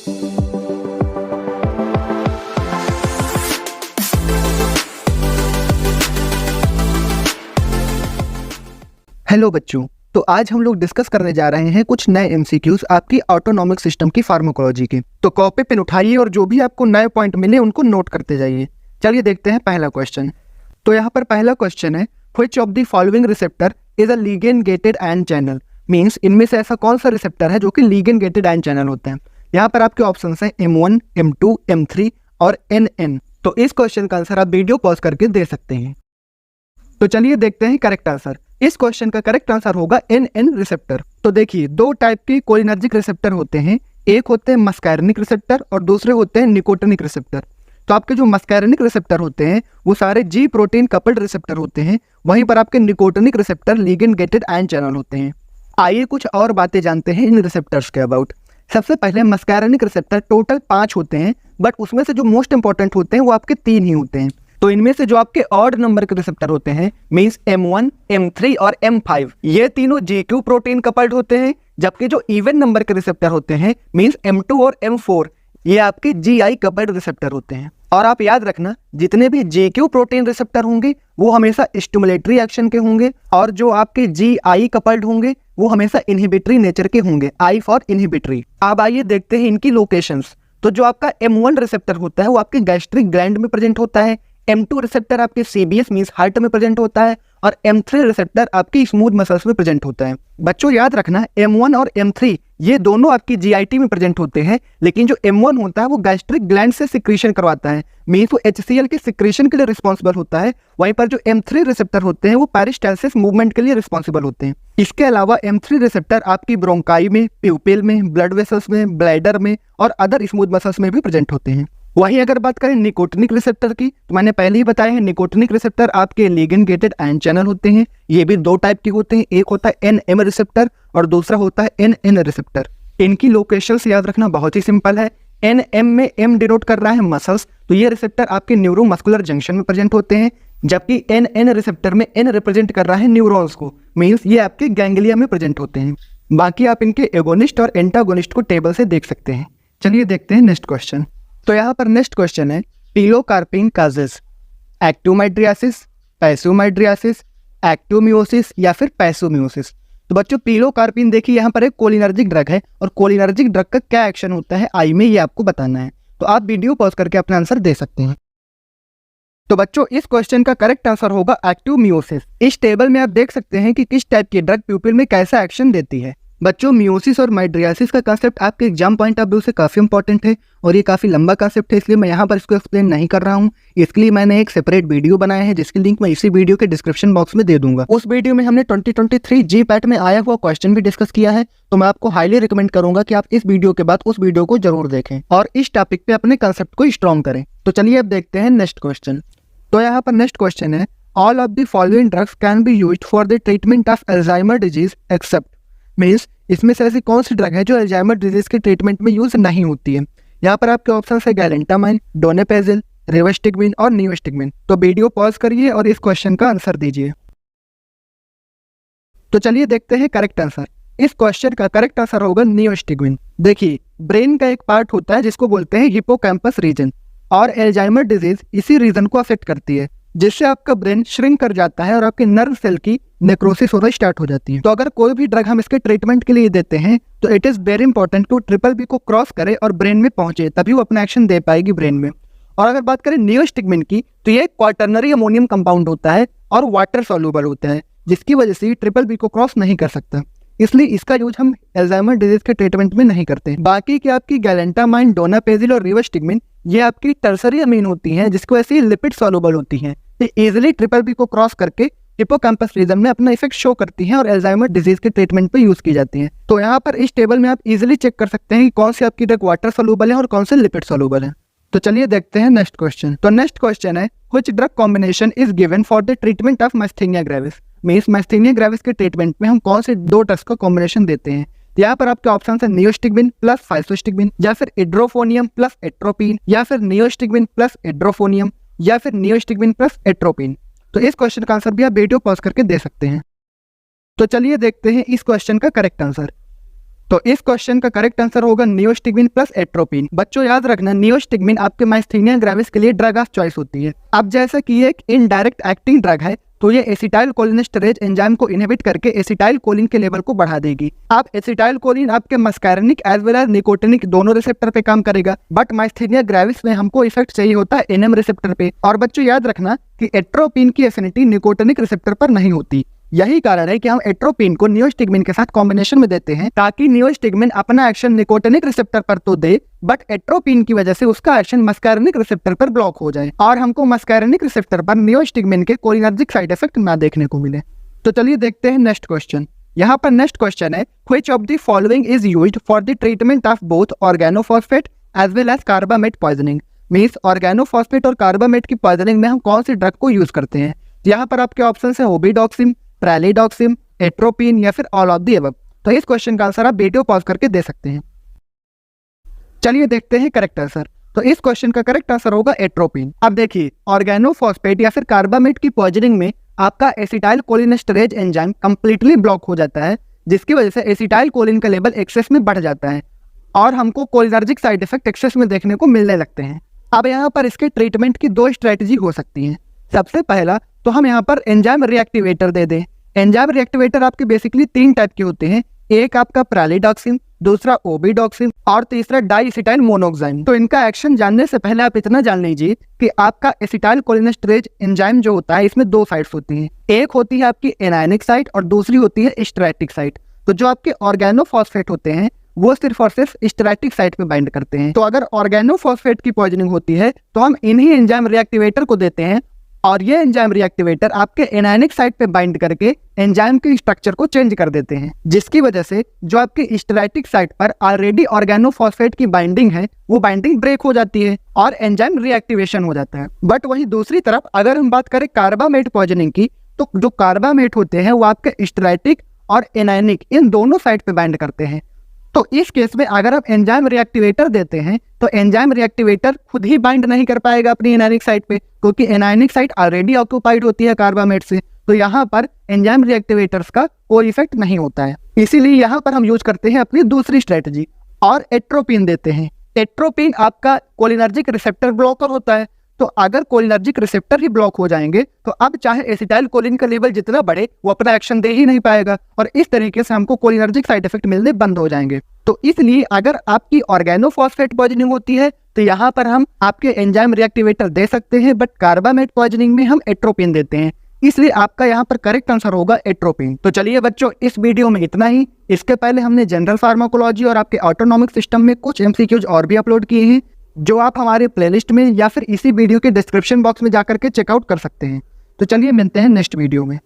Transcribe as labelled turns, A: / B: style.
A: Hello बच्चों, तो आज हम लोग डिस्कस करने जा रहे हैं कुछ नए एमसीक्यूज आपकी ऑटोनॉमिक सिस्टम की फार्माकोलॉजी के। तो कॉपी पेन उठाइए और जो भी आपको नए पॉइंट मिले उनको नोट करते जाइए। चलिए देखते हैं पहला क्वेश्चन। तो यहाँ पर पहला क्वेश्चन है, which of the following receptor is a ligand gated ion channel. Means इनमें से ऐसा कौन सा रिसेप्टर है जो कि लिगेंड गेटेड आयन चैनल होता है। यहाँ पर आपके ऑप्शन हैं M1, M2, M3 और NN। तो इस क्वेश्चन का आंसर आप वीडियो पॉज करके दे सकते हैं। तो चलिए देखते हैं करेक्ट आंसर। इस क्वेश्चन का करेक्ट आंसर होगा NN रिसेप्टर। तो देखिए, दो टाइप के कोलिनर्जिक रिसेप्टर होते हैं, एक होते हैं मस्कैरिनिक रिसेप्टर और दूसरे होते हैं निकोटिनिक रिसेप्टर। तो आपके जो मस्कैरिनिक रिसेप्टर होते हैं वो सारे G प्रोटीन कपल्ड रिसेप्टर होते हैं, वहीं पर आपके nicotinic receptor ligand gated ion channel होते हैं। आइए कुछ और बातें जानते हैं इन रिसेप्टर्स के अबाउट। सबसे पहले मस्कैरिनिक रिसेप्टर टोटल 5 होते हैं, बट उसमें से जो मोस्ट इंपॉर्टेंट होते हैं वो आपके 3 ही होते हैं। तो इनमें से जो आपके ऑड नंबर के रिसेप्टर होते हैं मींस M1, M3 और M5, ये तीनों GQ प्रोटीन कपल्ड होते हैं, जबकि जो इवन नंबर के रिसेप्टर होते हैं मींस M2 और M4, ये आपके GI कपल्ड रिसेप्टर होते हैं। और आप याद रखना, जितने भी GQ प्रोटीन रिसेप्टर होंगे वो हमेशा स्टिमुलेटरी एक्शन के होंगे, और जो आपके GI कपल्ड होंगे वो हमेशा इनहिबिटरी नेचर के होंगे, I फॉर इनहिबिटरी। अब आइए देखते हैं इनकी लोकेशंस। तो जो आपका M1 रिसेप्टर होता है वो आपके गैस्ट्रिक ग्लैंड में प्रेजेंट होता है, M2 रिसेप्टर आपके CBS मींस हार्ट में प्रेजेंट होता है, और M3 रिसेप्टर आपकी स्मूथ मसल्स में प्रेजेंट होता है। बच्चों याद रखना, M1 और M3 ये दोनों आपकी GIT में प्रेजेंट होते हैं, लेकिन जो M1 होता है वो गैस्ट्रिक ग्लैंड से सिक्रीशन करवाता है, मींस वो HCl के सिक्रीशन के लिए रिस्पॉन्सिबल होता है। वहीं पर जो M3 रिसेप्टर होते हैं वो पेरिस्टालसिस मूवमेंट के लिए रिस्पॉन्सिबल होते हैं। इसके अलावा M3 रिसेप्टर आपकी ब्रोंकाई में, प्यूपिल में, ब्लड वेसल्स में, ब्लैडर में और अदर स्मूथ मसल्स में भी प्रेजेंट होते हैं। वहीं अगर बात करें निकोटिनिक रिसेप्टर की, तो मैंने पहले ही बताया है, निकोटिनिक रिसेप्टर आपके लिगेंड गेटेड आयन चैनल होते हैं। ये भी दो टाइप के होते हैं, एक होता है NM रिसेप्टर और दूसरा होता है NN रिसेप्टर। इनकी लोकेशंस याद रखना बहुत ही सिंपल है। NM में M डिनोट कर रहा है मसल्स, तो ये रिसेप्टर आपके न्यूरोमस्कुलर जंक्शन में प्रेजेंट होते हैं, जबकि NN रिसेप्टर में N रिप्रेजेंट कर रहा है न्यूरॉन्स को, मीन्स ये आपके गैंग्लिया में प्रेजेंट होते हैं। बाकी आप इनके एगोनिस्ट और एंटागोनिस्ट को टेबल से देख सकते हैं। चलिए देखते हैं नेक्स्ट क्वेश्चन। तो यहाँ पर नेक्स्ट क्वेश्चन है, pilocarpine causes active mydriasis, passive mydriasis, active meiosis या फिर पैसिव मियोसिस। तो बच्चों पिलोकार्पिन देखिए यहाँ पर एक कोलिनर्जिक ड्रग है, और कोलिनर्जिक ड्रग का क्या एक्शन होता है आई में, ये आपको बताना है। तो आप वीडियो पॉज करके अपना आंसर दे सकते हैं। तो बच्चों इस क्वेश्चन का करेक्ट आंसर होगा एक्टिव मियोसिस। इस टेबल में आप देख सकते हैं कि किस टाइप की ड्रग प्यूपिल में कैसा एक्शन देती है। बच्चों मियोसिस और माइड्रियासिस का कांसेप्ट आपके एग्जाम पॉइंट ऑफ व्यू से काफी इंपॉर्टेंट है, और ये काफी लंबा कांसेप्ट है, इसलिए मैं यहाँ पर इसको एक्सप्लेन नहीं कर रहा हूँ। इसके लिए मैंने एक सेपरेट वीडियो बनाया है, जिसकी लिंक मैं इसी वीडियो के डिस्क्रिप्शन बॉक्स में दे दूंगा। उस वीडियो में हमने 2023 GPAT में आया हुआ क्वेश्चन भी डिस्कस किया है, तो मैं आपको हाईली रिकमेंड करूंगा कि आप इस वीडियो के बाद उस वीडियो को जरूर देखें और इस टॉपिक पे अपने कांसेप्ट को स्ट्रॉन्ग करें। तो चलिए अब देखते हैं नेक्स्ट क्वेश्चन। तो यहाँ पर नेक्स्ट क्वेश्चन है, all of the following drugs can be used for the treatment of Alzheimer disease accept. Means इसमें से ऐसी कौन सी ड्रग है जो अल्जाइमर डिजीज के ट्रीटमेंट में यूज नहीं होती है। यहाँ पर आपके ऑप्शन है गैलेंटामाइन, डोनेपेजिल, रिवास्टिगमिन और नियोस्टिगमिन। तो वीडियो पॉज करिए और इस क्वेश्चन का आंसर दीजिए। तो चलिए देखते हैं करेक्ट आंसर। इस क्वेश्चन का करेक्ट आंसर होगा नियोस्टिगमिन। देखिए, ब्रेन का एक पार्ट होता है जिसको बोलते हैं हिपोकैम्पस रीजन, और अल्जाइमर डिजीज इसी रीजन को अफेक्ट करती है, जिससे आपका ब्रेन श्रिंक कर जाता है और आपके नर्व सेल की नेक्रोसिस होना स्टार्ट हो जाती है। तो अगर कोई भी ड्रग हम इसके ट्रीटमेंट के लिए देते हैं तो it is very important to BBB को क्रॉस करे और ब्रेन में पहुंचे, तभी वो अपना एक्शन दे पाएगी ब्रेन में। और अगर बात करें नियोस्टिगमिन की, तो ये क्वाटर्नरी अमोनियम कंपाउंड होता है और वाटर सॉल्युबल होता है, जिसकी वजह से BBB को क्रॉस नहीं कर सकता, इसलिए इसका यूज हम अल्जाइमर डिजीज के ट्रीटमेंट में नहीं करते। बाकी की आपकी गैलेंटामाइन, डोनापेजिल और रिवास्टिगमिन ये आपकी टर्सरी अमीन होती हैं, जिसकी वजह से लिपिड सॉल्युबल होती हैं, ये इजीली BBB को क्रॉस करके हिपोकैम्पस रीजन में अपना इफेक्ट शो करती हैं और अल्जाइमर डिजीज के ट्रीटमेंट पे यूज की जाती हैं। तो यहाँ पर इस टेबल में आप इजीली चेक कर सकते हैं कि कौन सी आपकी ड्रग वाटर सॉल्युबल है और कौन से लिपिड सॉल्युबल है। तो चलिए देखते हैं नेक्स्ट क्वेश्चन। तो नेक्स्ट क्वेश्चन है, which drug combination is given for the treatment of myasthenia gravis. Means myasthenia gravis के ट्रीटमेंट में हम कौन से दो ड्रग्स का कॉम्बिनेशन देते हैं। यहाँ पर आपके ऑप्शन है नियोस्टिगमिन प्लस फाइसोस्टिगमिन, या फिर इड्रोफोनियम प्लस एट्रोपिन, या फिर नियोस्टिगमिन प्लस इड्रोफोनियम, या फिर नियोस्टिगमिन प्लस एट्रोपिन। तो इस क्वेश्चन का आंसर भी आप वीडियो पॉज करके दे सकते हैं। तो चलिए देखते हैं इस क्वेश्चन का करेक्ट आंसर। तो इस क्वेश्चन का करेक्ट आंसर होगा नियोस्टिग्मिन प्लस एट्रोपिन। बच्चों याद रखना, नियोस्टिग्मिन आपके माइस्थेनिया ग्रेविस के लिए ड्रग ऑफ चॉइस होती है। अब जैसा कि ये एक इनडायरेक्ट एक्टिंग ड्रग है, तो ये एसिटाइल कोलिनेस्टेरेज एंजाइम को इनहिबिट करके एसिटाइल कोलिन के लेवल को बढ़ा देगी। अब एसिटाइल कोलिन आपके muscarinic as well as nicotinic दोनों रिसेप्टर पे काम करेगा, बट माइस्थेनिया ग्रेविस में हमको इफेक्ट चाहिए होता है एनएम रिसेप्टर पे। और बच्चों याद रखना कि एट्रोपिन की एफिनिटी निकोटिनिक रिसेप्टर पर नहीं होती। यही कारण है कि हम एट्रोपिन को नियोस्टिग्मिन के साथ कॉम्बिनेशन में देते हैं, ताकि नियोस्टिग्मिन अपना एक्शन निकोटिनिक रिसेप्टर पर तो दे, बट एट्रोपिन की वजह से उसका एक्शन मस्कैरिनिक रिसेप्टर पर ब्लॉक हो जाए और हमको मस्कैरिनिक रिसेप्टर पर नियोस्टिग्मिन के कोलिनर्जिक साइड इफेक्ट ना देखने को मिले। तो चलिए देखते हैं नेक्स्ट क्वेश्चन। यहाँ पर नेक्स्ट क्वेश्चन है, which of the following is used for the treatment of both organophosphate as well as carbamate poisoning. Means organophosphate और कार्बामेट की पॉइजनिंग में हम कौन सी ड्रग को यूज करते हैं। यहाँ पर आपके ऑप्शन है ओबिडॉक्सिम, प्रेलिडॉक्सिम, एट्रोपिन या फिर ऑल ऑफ द अबव। तो इस क्वेश्चन का आंसर आप वीडियो पॉज करके दे सकते हैं। चलिए देखते हैं करेक्ट आंसर। तो इस क्वेश्चन का करेक्ट आंसर होगा एट्रोपिन। अब देखिए, ऑर्गेनोफॉस्फेट या फिर कार्बामेट की पॉइजनिंग में आपका एसिटाइल कोलिनेस्टेरेज एंजाइम कंप्लीटली ब्लॉक हो जाता है, जिसकी वजह से एसिटाइल कोलिन का लेवल एक्सेस में बढ़ जाता है और हमको कोलिनर्जिक साइड इफेक्ट एक्सेस में देखने को मिलने लगते हैं। अब यहाँ पर इसके ट्रीटमेंट की दो स्ट्रेटजी हो सकती हैं। सबसे पहला तो हम यहाँ पर एंजाइम रिएक्टिवेटर दे दें। एंजाइम रिएक्टिवेटर आपके बेसिकली 3 टाइप के होते हैं, एक आपका प्रेलिडॉक्सिन, दूसरा ओबिडॉक्सिन और तीसरा डाइएसिटाइल मोनोक्साइम। तो इनका एक्शन जानने से पहले आप इतना जान लीजिए कि आपका एसिटाइल कोलिनेस्टेरेज एंजाइम जो होता है, इसमें 2 साइट्स होती हैं। एक होती है आपकी एनायनिक साइट और दूसरी होती है स्टेरेटिक साइट। तो जो आपके ऑर्गेनोफॉस्फेट होते हैं वो सिर्फ और सिर्फ स्टेरेटिक साइट पे बाइंड करते हैं। तो अगर ऑर्गेनोफॉस्फेट की पॉइजनिंग होती है तो हम इन्हीं एंजाइम रिएक्टिवेटर को देते हैं और ये एंजाइम रिएक्टिवेटर आपके एनायनिक साइट पे बाइंड करके एंजाइम के स्ट्रक्चर को चेंज कर देते हैं, जिसकी वजह से जो आपकी स्टेरेटिक साइट पर ऑलरेडी ऑर्गेनोफॉस्फेट की बाइंडिंग है वो बाइंडिंग ब्रेक हो जाती है और एंजाइम रिएक्टिवेशन हो जाता है। बट वहीं दूसरी तरफ अगर हम बात करें कार्बामेट पॉइजनिंग की, तो जो कार्बामेट होते हैं वो आपके स्टेरेटिक और एनायनिक इन दोनों साइट पे बाइंड करते हैं। तो इस केस में अगर आप एंजाइम रिएक्टिवेटर देते हैं तो एंजाइम रिएक्टिवेटर खुद ही बाइंड नहीं कर पाएगा अपनी एनायनिक साइट पे, क्योंकि एनायनिक साइट ऑलरेडी ऑक्यूपाइड होती है कार्बामेट से। तो यहाँ पर एंजाइम रिएक्टिवेटर्स का कोई इफेक्ट नहीं होता है। इसीलिए यहाँ पर हम यूज करते हैं अपनी दूसरी स्ट्रेटजी और एट्रोपिन देते हैं। एट्रोपिन आपका कोलिनर्जिक रिसेप्टर ब्लॉकर होता है। तो अगर कोलिनर्जिक रिसेप्टर ही ब्लॉक हो जाएंगे तो अब चाहे एसिटाइल कोलिन का लेवल जितना बढ़े वो अपना एक्शन दे ही नहीं पाएगा और इस तरीके से हमको कोलिनर्जिक साइड इफेक्ट मिलने बंद हो जाएंगे। तो इसलिए अगर आपकी ऑर्गेनोफॉस्फेट पॉइजनिंग होती है तो यहाँ पर हम आपके एंजाइम रिएक्टिवेटर दे सकते हैं, बट कार्बामेट पॉइजनिंग में हम एट्रोपिन देते हैं। इसलिए आपका यहाँ पर करेक्ट आंसर होगा एट्रोपिन। तो चलिए बच्चों, इस वीडियो में इतना ही। इसके पहले हमने जनरल फार्माकोलॉजी और आपके ऑटोनॉमिक सिस्टम में कुछ एमसीक्यूज और भी अपलोड किए हैं, जो आप हमारे प्लेलिस्ट में या फिर इसी वीडियो के डिस्क्रिप्शन बॉक्स में जाकर के चेकआउट कर सकते हैं। तो चलिए मिलते हैं नेक्स्ट वीडियो में।